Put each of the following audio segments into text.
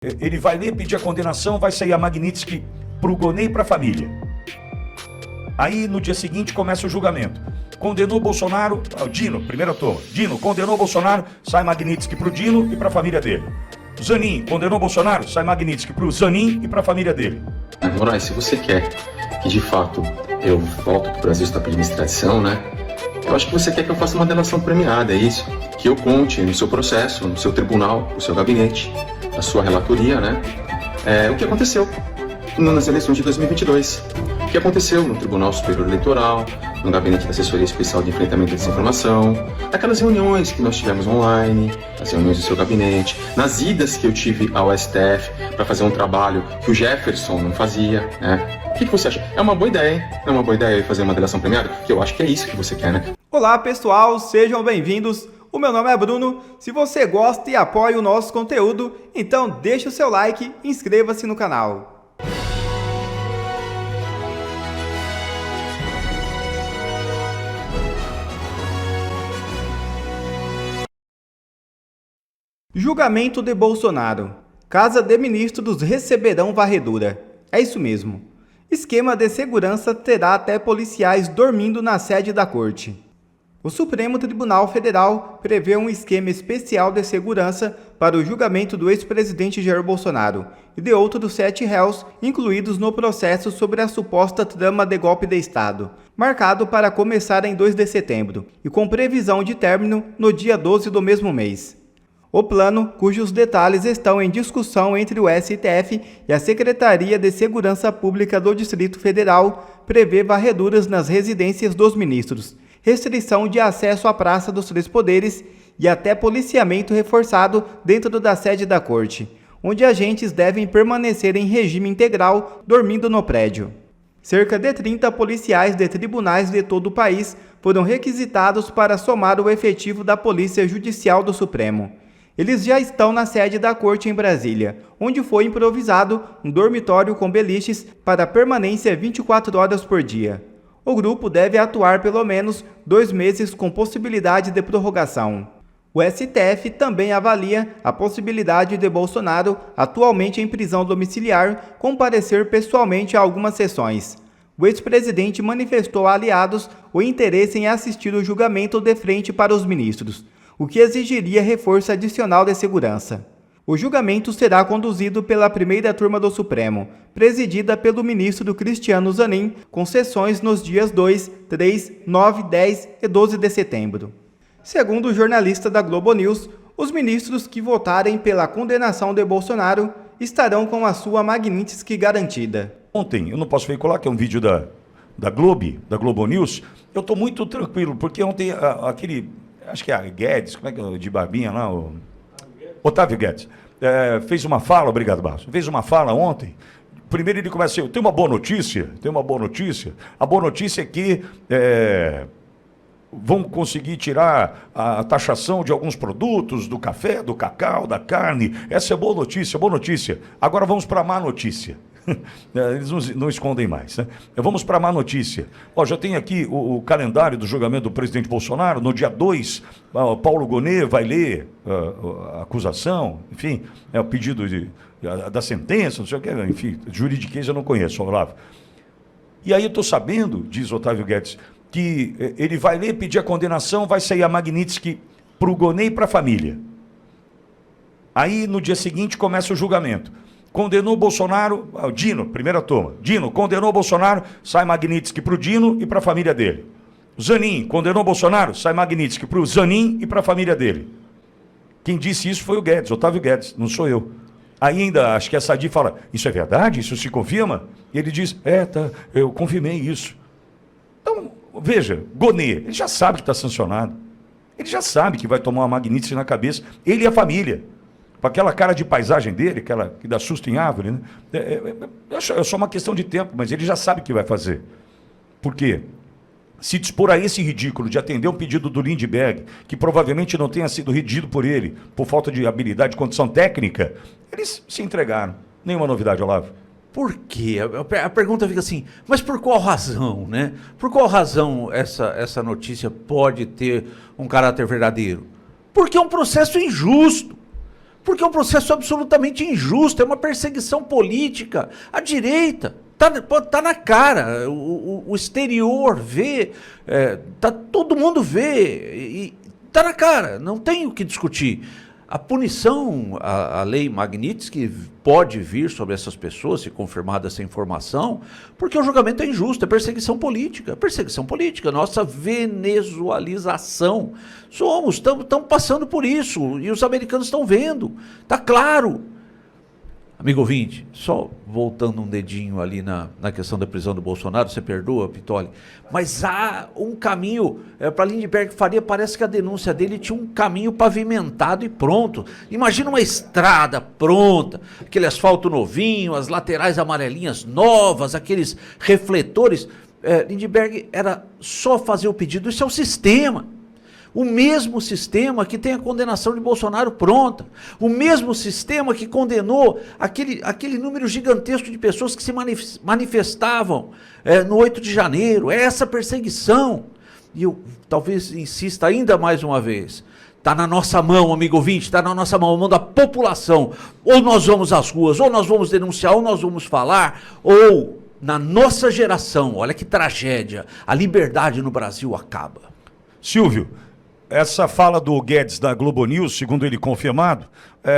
Ele vai ler, pedir a condenação, vai sair a Magnitsky para o Gonê e para a família. Aí, no dia seguinte, começa o julgamento. Condenou Bolsonaro, Dino, primeira turma. Dino condenou Bolsonaro, sai Magnitsky para o Dino e para a família dele. Zanin condenou Bolsonaro, sai Magnitsky para o Zanin e para a família dele. Moraes, se você quer que de fato eu volte para o Brasil para pedir extradição, né? Eu acho que você quer que eu faça uma delação premiada, é isso? Que eu conte no seu processo, no seu tribunal, no seu gabinete, na sua relatoria, né? O que aconteceu nas eleições de 2022. O que aconteceu no Tribunal Superior Eleitoral, no Gabinete da Assessoria Especial de Enfrentamento à Desinformação, aquelas reuniões que nós tivemos online, as reuniões do seu gabinete, nas idas que eu tive ao STF para fazer um trabalho que o Jefferson não fazia, né? O que você acha? É uma boa ideia, hein? É uma boa ideia fazer uma delação premiada? Porque eu acho que é isso que você quer, né? Olá, pessoal, sejam bem-vindos. O meu nome é Bruno. Se você gosta e apoia o nosso conteúdo, então deixe o seu like e inscreva-se no canal. Julgamento de Bolsonaro. Casa de Ministros receberão varredura. É isso mesmo. Esquema de segurança terá até policiais dormindo na sede da corte. O Supremo Tribunal Federal prevê um esquema especial de segurança para o julgamento do ex-presidente Jair Bolsonaro e de outros 7 réus incluídos no processo sobre a suposta trama de golpe de Estado, marcado para começar em 2 de setembro e com previsão de término no dia 12 do mesmo mês. O plano, cujos detalhes estão em discussão entre o STF e a Secretaria de Segurança Pública do Distrito Federal, prevê varreduras nas residências dos ministros, restrição de acesso à Praça dos Três Poderes e até policiamento reforçado dentro da sede da corte, onde agentes devem permanecer em regime integral, dormindo no prédio. Cerca de 30 policiais de tribunais de todo o país foram requisitados para somar o efetivo da Polícia Judicial do Supremo. Eles já estão na sede da corte em Brasília, onde foi improvisado um dormitório com beliches para permanência 24 horas por dia. O grupo deve atuar pelo menos 2 meses com possibilidade de prorrogação. O STF também avalia a possibilidade de Bolsonaro, atualmente em prisão domiciliar, comparecer pessoalmente a algumas sessões. O ex-presidente manifestou a aliados o interesse em assistir o julgamento de frente para os ministros, o que exigiria reforço adicional de segurança. O julgamento será conduzido pela primeira turma do Supremo, presidida pelo ministro Cristiano Zanin, com sessões nos dias 2, 3, 9, 10 e 12 de setembro. Segundo o jornalista da Globo News, os ministros que votarem pela condenação de Bolsonaro estarão com a sua Magnitsky garantida. Ontem, eu não posso veicular, que é um vídeo da Globo News, eu estou muito tranquilo, porque ontem aquele... acho que é a Guedes, como é que é, de barbinha lá, o Otávio Guedes, fez uma fala, obrigado, Barros, fez uma fala ontem. Primeiro ele começa assim, tem uma boa notícia, a boa notícia é que vão conseguir tirar a taxação de alguns produtos, do café, do cacau, da carne, essa é boa notícia, agora vamos para a má notícia. Eles não escondem mais, né? Vamos para a má notícia. Já tem aqui o calendário do julgamento do presidente Bolsonaro. No dia 2, Paulo Gonê vai ler a acusação, enfim, o pedido da sentença, não sei o que, enfim, juridiquês eu não conheço, Olavo. E aí eu estou sabendo, diz Otávio Guedes, que ele vai ler, pedir a condenação, vai sair a Magnitsky para o Gonê e para a família. Aí no dia seguinte começa o julgamento. Condenou Bolsonaro, Dino, primeira turma. Dino condenou Bolsonaro, sai Magnitsky para o Dino e para a família dele. Zanin condenou Bolsonaro, sai Magnitsky para o Zanin e para a família dele. Quem disse isso foi o Guedes, Otávio Guedes, não sou eu. Ainda, acho que a Sadi fala, isso é verdade? Isso se confirma? E ele diz, tá, eu confirmei isso. Então, veja, Gonê, ele já sabe que está sancionado. Ele já sabe que vai tomar uma Magnitsky na cabeça, ele e a família. Com aquela cara de paisagem dele, aquela que dá susto em árvore, né? É só uma questão de tempo, mas ele já sabe o que vai fazer. Por quê? Se dispor a esse ridículo de atender um pedido do Lindbergh, que provavelmente não tenha sido redigido por ele, por falta de habilidade e condição técnica, eles se entregaram. Nenhuma novidade, Olavo. Por quê? A pergunta fica assim, mas por qual razão, né? Por qual razão essa notícia pode ter um caráter verdadeiro? Porque é um processo injusto. Porque é um processo absolutamente injusto, é uma perseguição política. A direita tá na cara, o exterior vê, todo mundo vê, e tá na cara, não tem o que discutir. A punição, a lei Magnitsky pode vir sobre essas pessoas, se confirmada essa informação, porque o julgamento é injusto, é perseguição política, nossa venezualização. Estamos passando por isso, e os americanos estão vendo, está claro. Amigo ouvinte, só voltando um dedinho ali na questão da prisão do Bolsonaro, você perdoa, Pitoli, mas há um caminho, para Lindbergh Faria, parece que a denúncia dele tinha um caminho pavimentado e pronto. Imagina uma estrada pronta, aquele asfalto novinho, as laterais amarelinhas novas, aqueles refletores. Lindbergh era só fazer o pedido, isso é o sistema. O mesmo sistema que tem a condenação de Bolsonaro pronta. O mesmo sistema que condenou aquele número gigantesco de pessoas que se manifestavam no 8 de janeiro. É essa perseguição. E eu talvez insista ainda mais uma vez. Está na nossa mão, amigo ouvinte, está na nossa mão, a mão da população. Ou nós vamos às ruas, ou nós vamos denunciar, ou nós vamos falar, ou na nossa geração, olha que tragédia, a liberdade no Brasil acaba. Silvio, essa fala do Guedes da Globo News, segundo ele confirmado,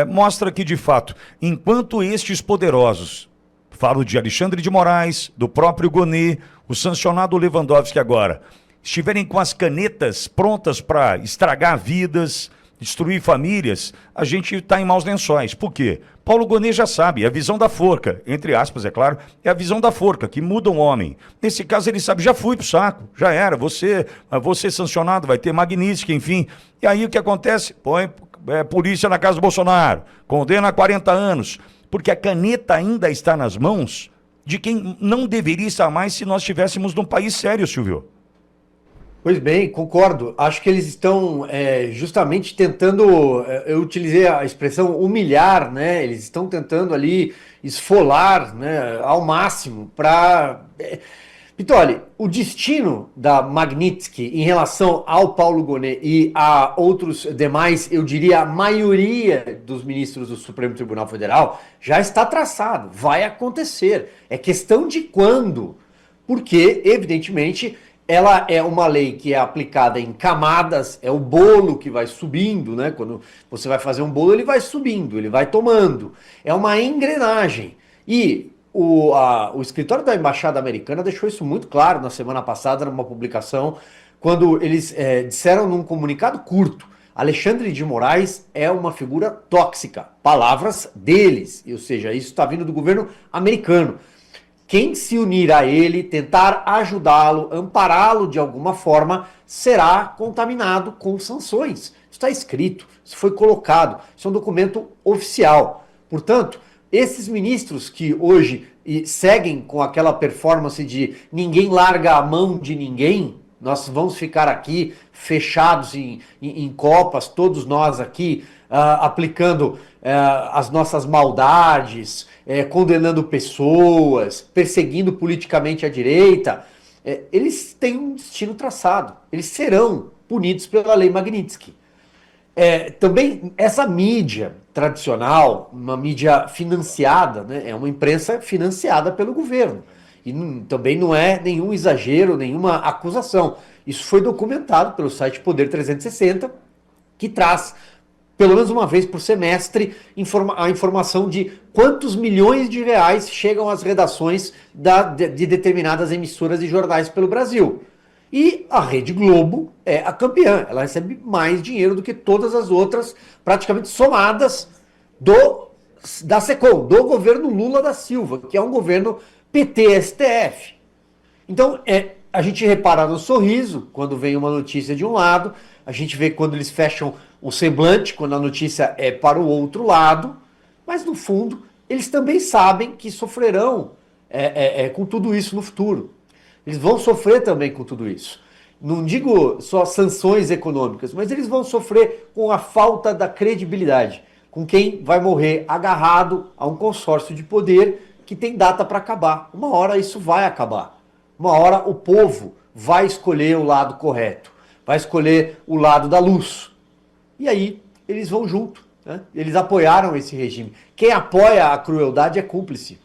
mostra que, de fato, enquanto estes poderosos, falo de Alexandre de Moraes, do próprio Gonê, o sancionado Lewandowski agora, estiverem com as canetas prontas para estragar vidas, destruir famílias, a gente está em maus lençóis. Por quê? Paulo Gonê já sabe, é a visão da forca, entre aspas, é claro, é a visão da forca, que muda um homem. Nesse caso ele sabe, já fui pro saco, já era, você sancionado, vai ter Magnitsky, enfim. E aí o que acontece? Põe polícia na casa do Bolsonaro, condena a 40 anos, porque a caneta ainda está nas mãos de quem não deveria estar mais se nós estivéssemos num país sério, Silvio. Pois bem, concordo. Acho que eles estão justamente tentando, eu utilizei a expressão humilhar, né? Eles estão tentando ali esfolar, né, ao máximo para... Pitoli, o destino da Magnitsky em relação ao Paulo Gonê e a outros demais, eu diria a maioria dos ministros do Supremo Tribunal Federal, já está traçado, vai acontecer. É questão de quando, porque, evidentemente, ela é uma lei que é aplicada em camadas, é o bolo que vai subindo, né? Quando você vai fazer um bolo, ele vai subindo, ele vai tomando. É uma engrenagem. E o escritório da Embaixada Americana deixou isso muito claro na semana passada, numa publicação, quando eles disseram num comunicado curto: Alexandre de Moraes é uma figura tóxica. Palavras deles, ou seja, isso está vindo do governo americano. Quem se unir a ele, tentar ajudá-lo, ampará-lo de alguma forma, será contaminado com sanções. Isso está escrito, isso foi colocado, isso é um documento oficial. Portanto, esses ministros que hoje seguem com aquela performance de ninguém larga a mão de ninguém, nós vamos ficar aqui fechados em copas, todos nós aqui, aplicando as nossas maldades, condenando pessoas, perseguindo politicamente a direita, eles têm um destino traçado. Eles serão punidos pela lei Magnitsky. Também essa mídia tradicional, uma mídia financiada, né, é uma imprensa financiada pelo governo. E também não é nenhum exagero, nenhuma acusação. Isso foi documentado pelo site Poder 360, que traz, pelo menos uma vez por semestre, a informação de quantos milhões de reais chegam às redações de determinadas emissoras e jornais pelo Brasil. E a Rede Globo é a campeã. Ela recebe mais dinheiro do que todas as outras, praticamente somadas, da SECOM, do governo Lula da Silva, que é um governo PT-STF. Então, a gente repara no sorriso quando vem uma notícia de um lado, a gente vê quando eles fecham o semblante, quando a notícia é para o outro lado, mas no fundo, eles também sabem que sofrerão com tudo isso no futuro. Eles vão sofrer também com tudo isso. Não digo só sanções econômicas, mas eles vão sofrer com a falta da credibilidade, com quem vai morrer agarrado a um consórcio de poder que tem data para acabar. Uma hora isso vai acabar. Uma hora o povo vai escolher o lado correto, vai escolher o lado da luz. E aí eles vão junto. né? Eles apoiaram esse regime. Quem apoia a crueldade é cúmplice.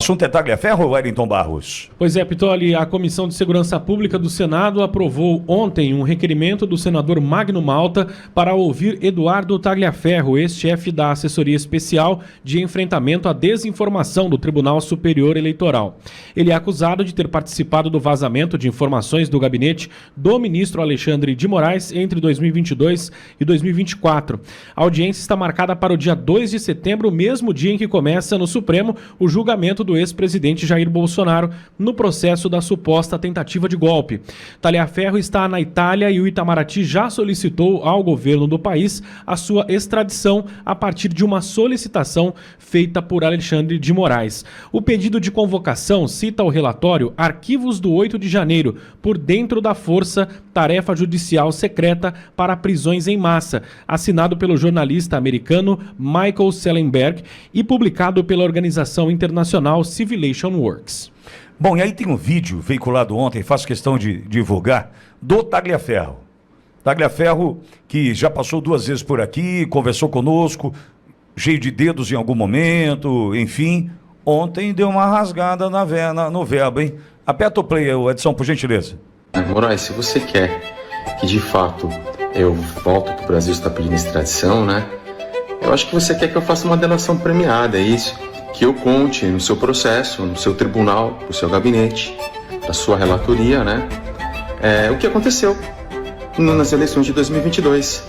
O assunto é Tagliaferro, Wellington Barros? Pois é, Pitoli, a Comissão de Segurança Pública do Senado aprovou ontem um requerimento do senador Magno Malta para ouvir Eduardo Tagliaferro, ex-chefe da Assessoria Especial de Enfrentamento à Desinformação do Tribunal Superior Eleitoral. Ele é acusado de ter participado do vazamento de informações do gabinete do ministro Alexandre de Moraes entre 2022 e 2024. A audiência está marcada para o dia 2 de setembro, o mesmo dia em que começa no Supremo o julgamento do ex-presidente Jair Bolsonaro no processo da suposta tentativa de golpe. Tagliaferro está na Itália e o Itamaraty já solicitou ao governo do país a sua extradição a partir de uma solicitação feita por Alexandre de Moraes. O pedido de convocação cita o relatório Arquivos do 8 de janeiro, por dentro da Força Tarefa Judicial Secreta para Prisões em Massa, assinado pelo jornalista americano Michael Sellenberg e publicado pela organização internacional Civilization Works. Bom, e aí tem um vídeo veiculado ontem, faço questão de divulgar, do Tagliaferro. Tagliaferro, que já passou 2 vezes por aqui, conversou conosco, cheio de dedos em algum momento, enfim. Ontem deu uma rasgada no verbo, hein? Aperta o play, Edson, por gentileza. Moraes, se você quer que de fato eu volte para o Brasil e está pedindo extradição, né? Eu acho que você quer que eu faça uma delação premiada, é isso? Que eu conte no seu processo, no seu tribunal, no seu gabinete, da sua relatoria, né? O que aconteceu nas eleições de 2022.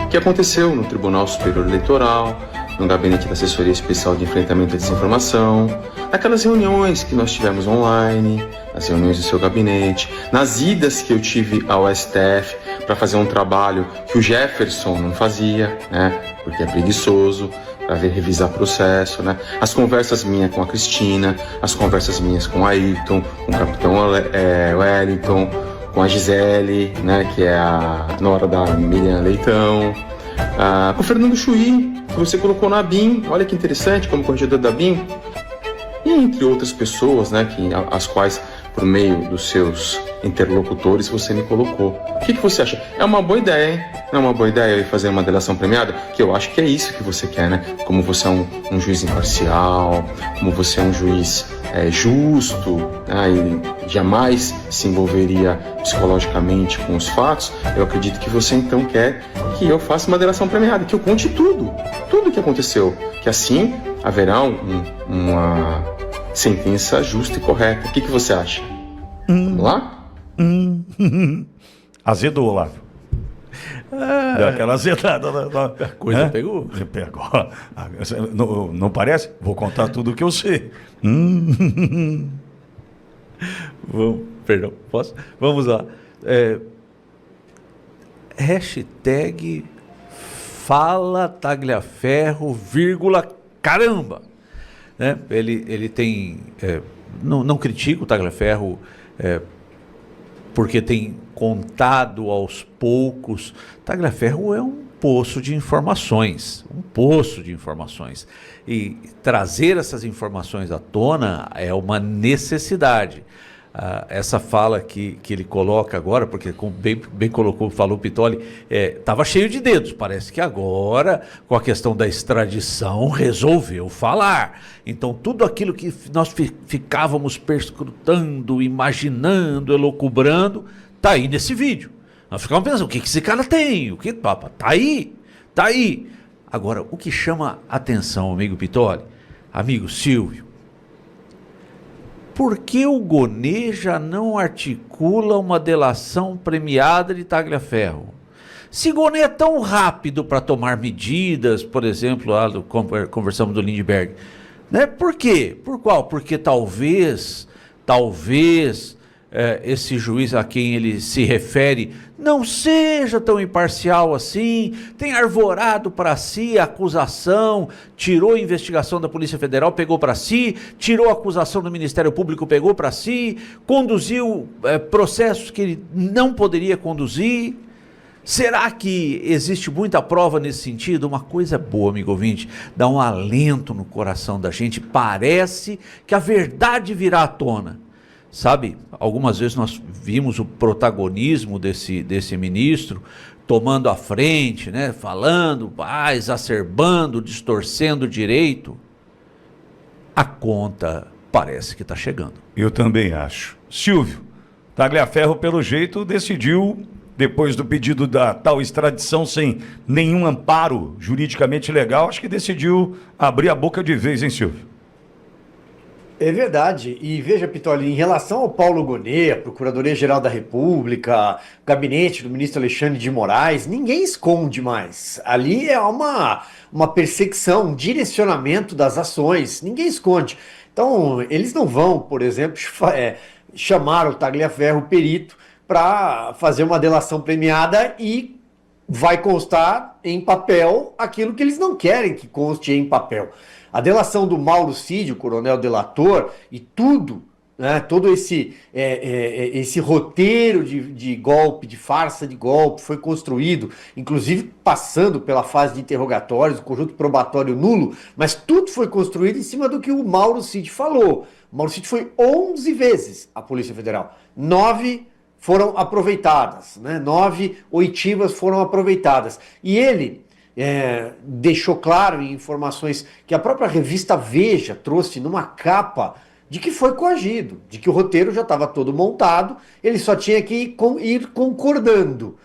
O que aconteceu no Tribunal Superior Eleitoral, no gabinete da Assessoria Especial de Enfrentamento à Desinformação, naquelas reuniões que nós tivemos online, nas reuniões do seu gabinete, nas idas que eu tive ao STF para fazer um trabalho que o Jefferson não fazia, né? Porque é preguiçoso, para revisar processo, né? As conversas minhas com a Cristina, as conversas minhas com a Ayrton, com o capitão Wellington, com a Gisele, né? Que é a nora da Miriam Leitão, com o Fernando Chuí, que você colocou na BIM, olha que interessante, como corregedor da BIM, e entre outras pessoas, né? As quais, por meio dos seus interlocutores, você me colocou. O que você acha? É uma boa ideia, hein? Não é uma boa ideia eu fazer uma delação premiada? Que eu acho que é isso que você quer, né? Como você é um juiz imparcial, como você é um juiz justo, né? E jamais se envolveria psicologicamente com os fatos, eu acredito que você então quer que eu faça uma delação premiada, que eu conte tudo que aconteceu, que assim haverá uma sentença justa e correta. O que você acha? Vamos lá? Azedou, Olavo. Deu aquela azedada. A coisa pegou? Pegou. Não parece? Vou contar tudo o que eu sei. Perdão, posso? Vamos lá. Hashtag fala Tagliaferro, caramba! Né? Ele tem... não critico o Tagliaferro porque tem contado aos poucos. Tagliaferro é um poço de informações, e trazer essas informações à tona é uma necessidade. Essa fala que ele coloca agora, porque como bem falou o Pitoli, estava cheio de dedos, parece que agora, com a questão da extradição, resolveu falar. Então tudo aquilo que nós ficávamos perscrutando, imaginando, elucubrando, está aí nesse vídeo. Nós ficávamos pensando, o que esse cara tem? O que, papa? Tá aí. Agora, o que chama atenção, amigo Pitoli, amigo Silvio, por que o Goneja não articula uma delação premiada de Tagliaferro? Se Gonê é tão rápido para tomar medidas, por exemplo, lá conversamos do Lindbergh, né? Por quê? Por qual? Porque talvez esse juiz a quem ele se refere não seja tão imparcial assim, tem arvorado para si a acusação, tirou a investigação da Polícia Federal, pegou para si, tirou a acusação do Ministério Público, pegou para si, conduziu processos que ele não poderia conduzir. Será que existe muita prova nesse sentido? Uma coisa boa, amigo ouvinte, dá um alento no coração da gente, parece que a verdade virá à tona. Sabe, algumas vezes nós vimos o protagonismo desse ministro tomando a frente, né? Falando, exacerbando, distorcendo o direito, a conta parece que está chegando. Eu também acho. Silvio, Tagliaferro, pelo jeito, decidiu, depois do pedido da tal extradição sem nenhum amparo juridicamente legal, acho que decidiu abrir a boca de vez, hein, Silvio? É verdade. E veja, Pitoli, em relação ao Paulo Gonet, a Procuradoria-Geral da República, o gabinete do ministro Alexandre de Moraes, ninguém esconde mais. Ali é uma perseguição, um direcionamento das ações, ninguém esconde. Então, eles não vão, por exemplo, chamar o Tagliaferro perito para fazer uma delação premiada e vai constar em papel aquilo que eles não querem que conste em papel. A delação do Mauro Cid, o coronel delator, e tudo, né, todo esse roteiro de golpe, de farsa de golpe, foi construído, inclusive passando pela fase de interrogatórios, o conjunto probatório nulo, mas tudo foi construído em cima do que o Mauro Cid falou. O Mauro Cid foi 11 vezes à Polícia Federal, 9 foram aproveitadas, né? 9 oitivas foram aproveitadas. E ele deixou claro em informações que a própria revista Veja trouxe numa capa de que foi coagido, de que o roteiro já estava todo montado, ele só tinha que ir concordando.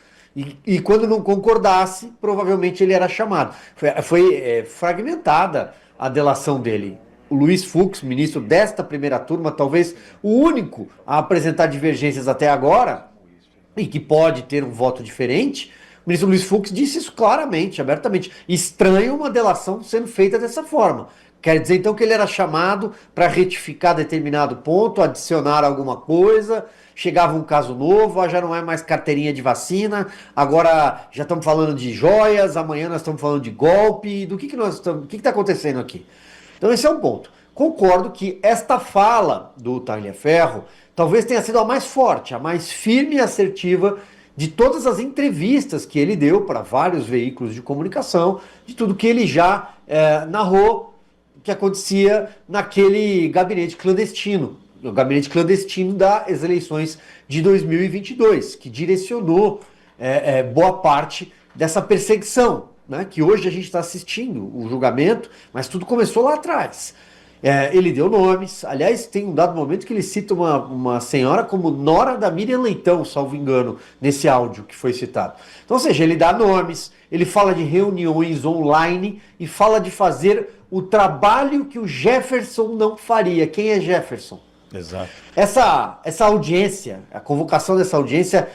E quando não concordasse, provavelmente ele era chamado. Foi fragmentada a delação dele. O Luiz Fux, ministro desta primeira turma, talvez o único a apresentar divergências até agora, e que pode ter um voto diferente, o ministro Luiz Fux disse isso claramente, abertamente. Estranho uma delação sendo feita dessa forma. Quer dizer, então, que ele era chamado para retificar determinado ponto, adicionar alguma coisa, chegava um caso novo, já não é mais carteirinha de vacina, agora já estamos falando de joias, amanhã nós estamos falando de golpe, do que nós estamos, o que está acontecendo aqui? Então esse é um ponto. Concordo que esta fala do Tagliaferro talvez tenha sido a mais forte, a mais firme e assertiva de todas as entrevistas que ele deu para vários veículos de comunicação, de tudo que ele já narrou que acontecia naquele gabinete clandestino, o gabinete clandestino das eleições de 2022, que direcionou boa parte dessa perseguição, né, que hoje a gente está assistindo o julgamento, mas tudo começou lá atrás. Ele deu nomes, aliás, tem um dado momento que ele cita uma senhora como nora da Miriam Leitão, salvo engano, nesse áudio que foi citado. Então, ou seja, ele dá nomes, ele fala de reuniões online e fala de fazer o trabalho que o Jefferson não faria. Quem é Jefferson? Exato. Essa audiência, a convocação dessa audiência,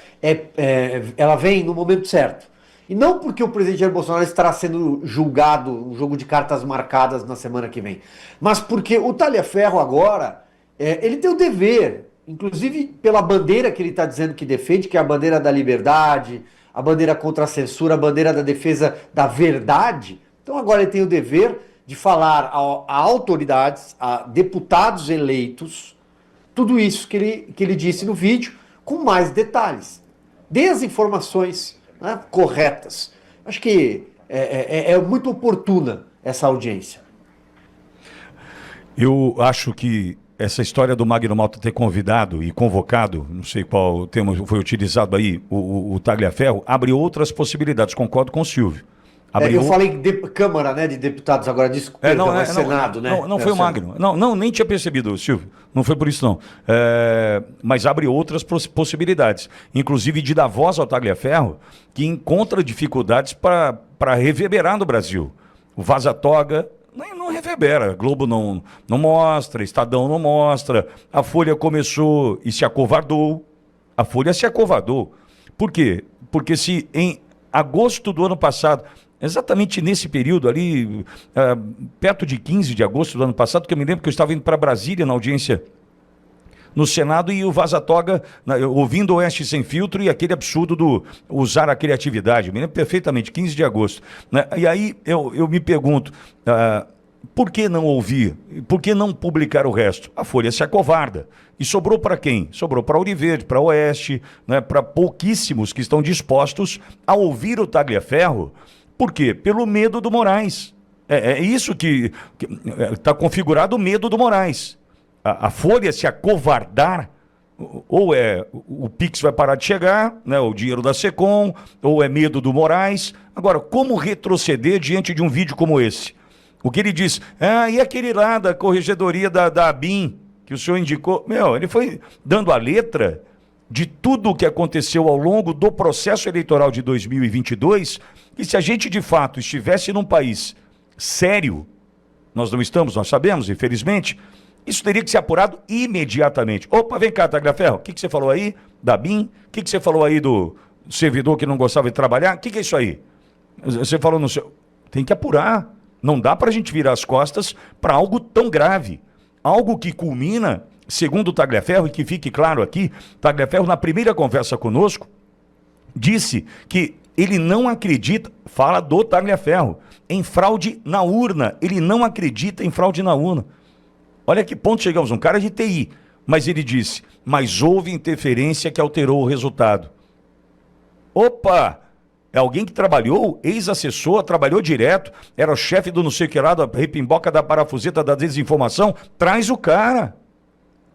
ela vem no momento certo. E não porque o presidente Jair Bolsonaro estará sendo julgado, um jogo de cartas marcadas na semana que vem, mas porque o Tagliaferro agora, ele tem o dever, inclusive pela bandeira que ele está dizendo que defende, que é a bandeira da liberdade, a bandeira contra a censura, a bandeira da defesa da verdade. Então agora ele tem o dever de falar a autoridades, a deputados eleitos, tudo isso que ele disse no vídeo, com mais detalhes. Dê as informações, né, corretas. Acho que é muito oportuna essa audiência. Eu acho que essa história do Magno Malta ter convidado e convocado, não sei qual termo foi utilizado aí, o Tagliaferro, abre outras possibilidades, concordo com o Silvio. Eu falei Câmara, né, de Deputados, agora desculpa, é Senado, né? Não foi o Magno. Não, nem tinha percebido, Silvio. Não foi por isso, não. Mas abre outras possibilidades. Inclusive de dar voz ao Tagliaferro, que encontra dificuldades para reverberar no Brasil. O Vaza Toga não reverbera. Globo não mostra, Estadão não mostra. A Folha começou e se acovardou. A Folha se acovardou. Por quê? Porque se em agosto do ano passado... Exatamente nesse período ali, perto de 15 de agosto do ano passado, que eu me lembro que eu estava indo para Brasília na audiência no Senado e o Vaza Toga, ouvindo o Oeste Sem Filtro e aquele absurdo do usar a criatividade. Eu me lembro perfeitamente, 15 de agosto. Né? E aí eu me pergunto, por que não ouvir? Por que não publicar o resto? A Folha se acovarda. E sobrou para quem? Sobrou para Ouro Verde, para Oeste, né? Para pouquíssimos que estão dispostos a ouvir o Tagliaferro. Por quê? Pelo medo do Moraes. É isso que está configurado o medo do Moraes. A Folha se acovardar Ou é o Pix vai parar de chegar, né, o dinheiro da Secom, ou é medo do Moraes. Agora, como retroceder diante de um vídeo como esse? O que ele diz, e aquele lá da corregedoria da ABIN, que o senhor indicou? Ele foi dando a letra de tudo o que aconteceu ao longo do processo eleitoral de 2022, e se a gente de fato estivesse num país sério, nós não estamos, nós sabemos, infelizmente, isso teria que ser apurado imediatamente. Opa, vem cá, Tagliaferro, o que você falou aí da BIM? O que você falou aí do servidor que não gostava de trabalhar? O que é isso aí? Você falou no seu... Tem que apurar. Não dá para a gente virar as costas para algo tão grave. Algo que culmina, segundo o Tagliaferro, e que fique claro aqui, Tagliaferro, na primeira conversa conosco, disse que ele não acredita, fala do Tagliaferro, em fraude na urna. Ele não acredita em fraude na urna. Olha que ponto chegamos, um cara de TI, mas ele disse, mas houve interferência que alterou o resultado. Opa! É alguém que trabalhou, ex-assessor, trabalhou direto, era o chefe do não sei o que lá, da repimboca da parafuseta da desinformação. Traz o cara.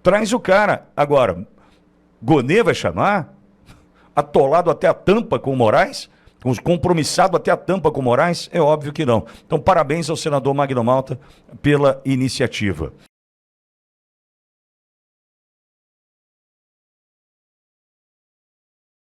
Traz o cara. Agora, Gonê vai chamar? Atolado até a tampa com o Moraes? Compromissado até a tampa com o Moraes? É óbvio que não. Então, parabéns ao senador Magno Malta pela iniciativa.